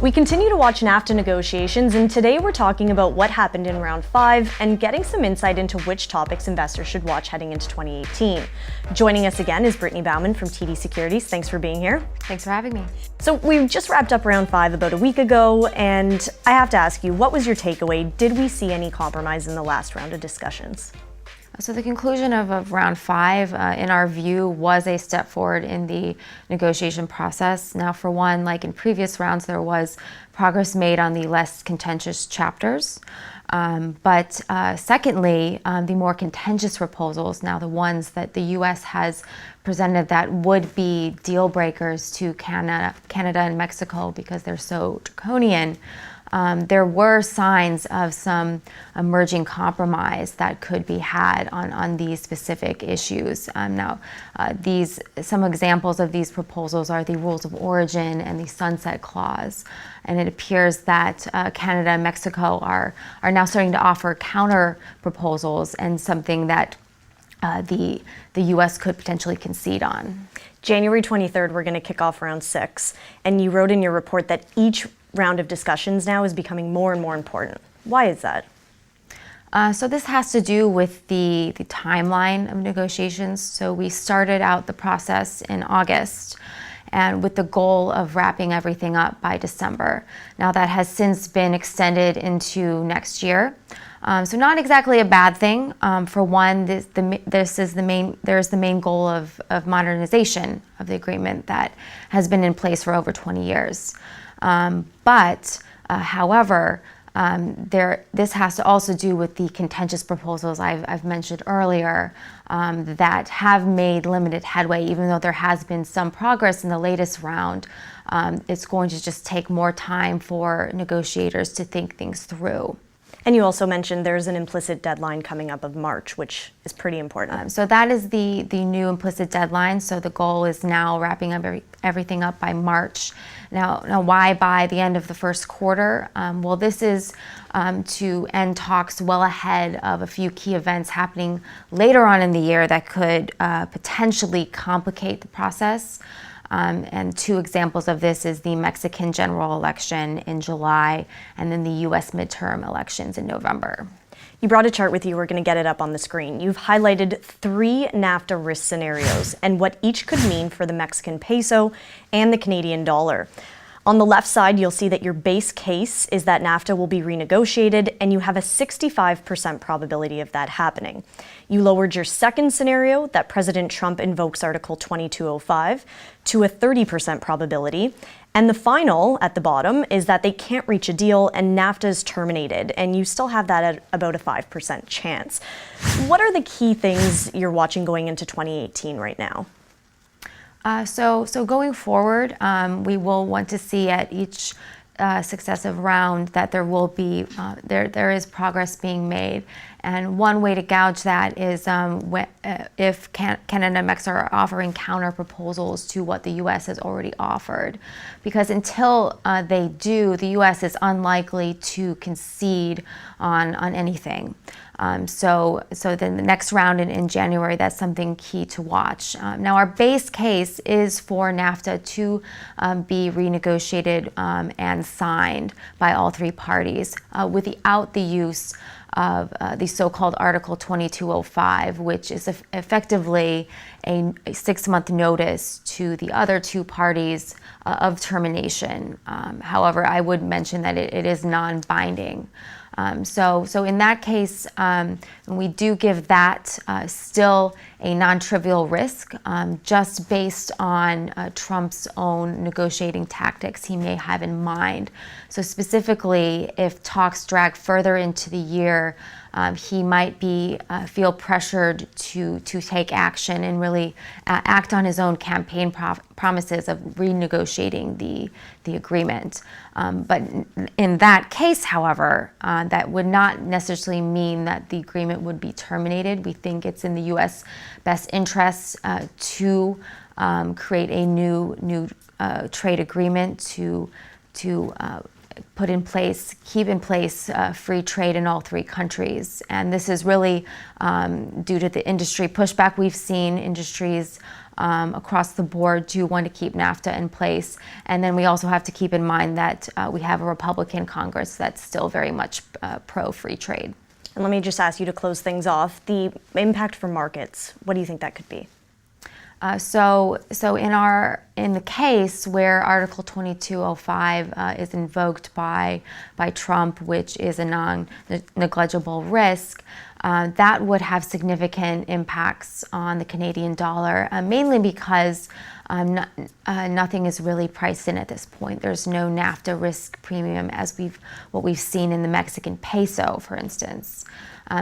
We continue to watch NAFTA negotiations, and today we're talking about what happened in round 5 and getting some insight into which topics investors should watch heading into 2018. Joining us again is Brittany Baumann from TD Securities. Thanks for being here. Thanks for having me. So we've just wrapped up round 5 about a week ago, and I have to ask you, what was your takeaway? Did we see any compromise in the last round of discussions? So the conclusion of round 5, in our view, was a step forward in the negotiation process. Now, for one, like in previous rounds, there was progress made on the less contentious chapters. But secondly, the more contentious proposals, now the ones that the U.S. has presented that would be deal breakers to Canada and Mexico because they're so draconian, there were signs of some emerging compromise that could be had on these specific issues. Some examples of these proposals are the rules of origin and the sunset clause. And it appears that Canada and Mexico are now starting to offer counter proposals and something that the U.S. could potentially concede on. January 23rd, we're going to kick off round 6. And you wrote in your report that each round of discussions now is becoming more and more important. Why is that? So this has to do with the timeline of negotiations. So we started out the process in August and with the goal of wrapping everything up by December. Now that has since been extended into next year. So not exactly a bad thing. For one, there's the main goal of modernization of the agreement that has been in place for over 20 years. However, this has to also do with the contentious proposals I've mentioned earlier that have made limited headway. Even though there has been some progress in the latest round, it's going to just take more time for negotiators to think things through. And you also mentioned there's an implicit deadline coming up of March, which is pretty important. So that is the new implicit deadline. So the goal is now wrapping up everything up by March. Now, why by the end of the first quarter? Well, this is to end talks well ahead of a few key events happening later on in the year that could potentially complicate the process. And two examples of this is the Mexican general election in July and then the U.S. midterm elections in November. You brought a chart with you. We're going to get it up on the screen. You've highlighted 3 NAFTA risk scenarios and what each could mean for the Mexican peso and the Canadian dollar. On the left side, you'll see that your base case is that NAFTA will be renegotiated, and you have a 65% probability of that happening. You lowered your second scenario, that President Trump invokes Article 2205, to a 30% probability. And the final, at the bottom, is that they can't reach a deal and NAFTA is terminated, and you still have that at about a 5% chance. What are the key things you're watching going into 2018 right now? So going forward, we will want to see at each successive round that there will be there is progress being made, and one way to gauge that is if Canada and Mexico are offering counter proposals to what the U.S. has already offered, because until they do, the U.S. is unlikely to concede on anything. So then the next round in January, that's something key to watch. Now our base case is for NAFTA to be renegotiated and signed by all 3 parties without the use of the so-called Article 2205, which is effectively a 6-month notice to the other 2 parties of termination. However, I would mention that it is non-binding. So in that case, we do give that still a non-trivial risk, just based on Trump's own negotiating tactics he may have in mind. So specifically, if talks drag further into the year, he might feel pressured to take action and really act on his own campaign promises of renegotiating the agreement. But in that case, however, that would not necessarily mean that the agreement would be terminated. We think it's in the U.S. best interests to create a new trade agreement to keep in place free trade in all 3 countries. And this is really due to the industry pushback we've seen. Industries across the board do want to keep NAFTA in place. And then we also have to keep in mind that we have a Republican Congress that's still very much pro-free trade. And let me just ask you to close things off, the impact for markets, what do you think that could be? So in the case where Article 2205 is invoked by Trump, which is a non-negligible risk, that would have significant impacts on the Canadian dollar, mainly because nothing is really priced in at this point. There's no NAFTA risk premium as what we've seen in the Mexican peso, for instance.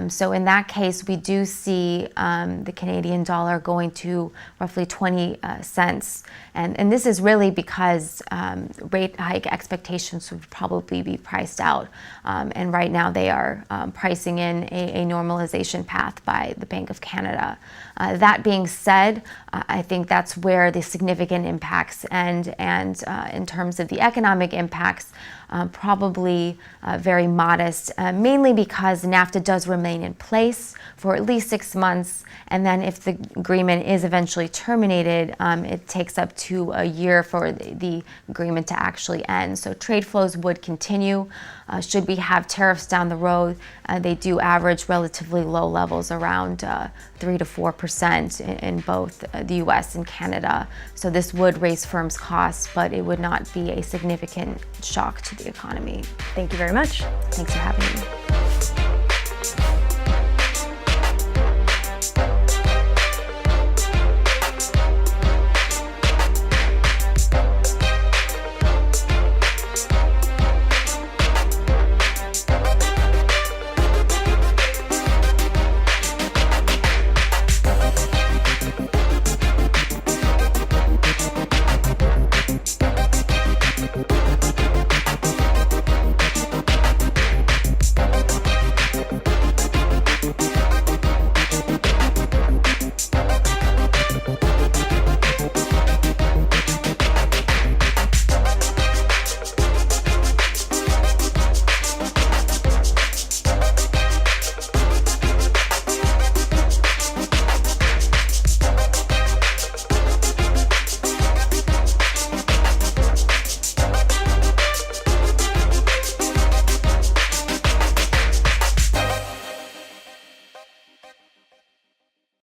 So in that case, we do see the Canadian dollar going to roughly 20 cents. And this is really because rate hike expectations would probably be priced out. And right now they are pricing in a normalization path by the Bank of Canada. That being said, I think that's where the significant impacts and in terms of the economic impacts, probably very modest, mainly because NAFTA does remain in place for at least 6 months, and then if the agreement is eventually terminated, it takes up to a year for the agreement to actually end. So trade flows would continue. Should we have tariffs down the road, they do average relatively low levels, around 3 to 4% in both the US and Canada. So this would raise firms' costs, but it would not be a significant shock to the economy. Thank you very much. Thanks for having me.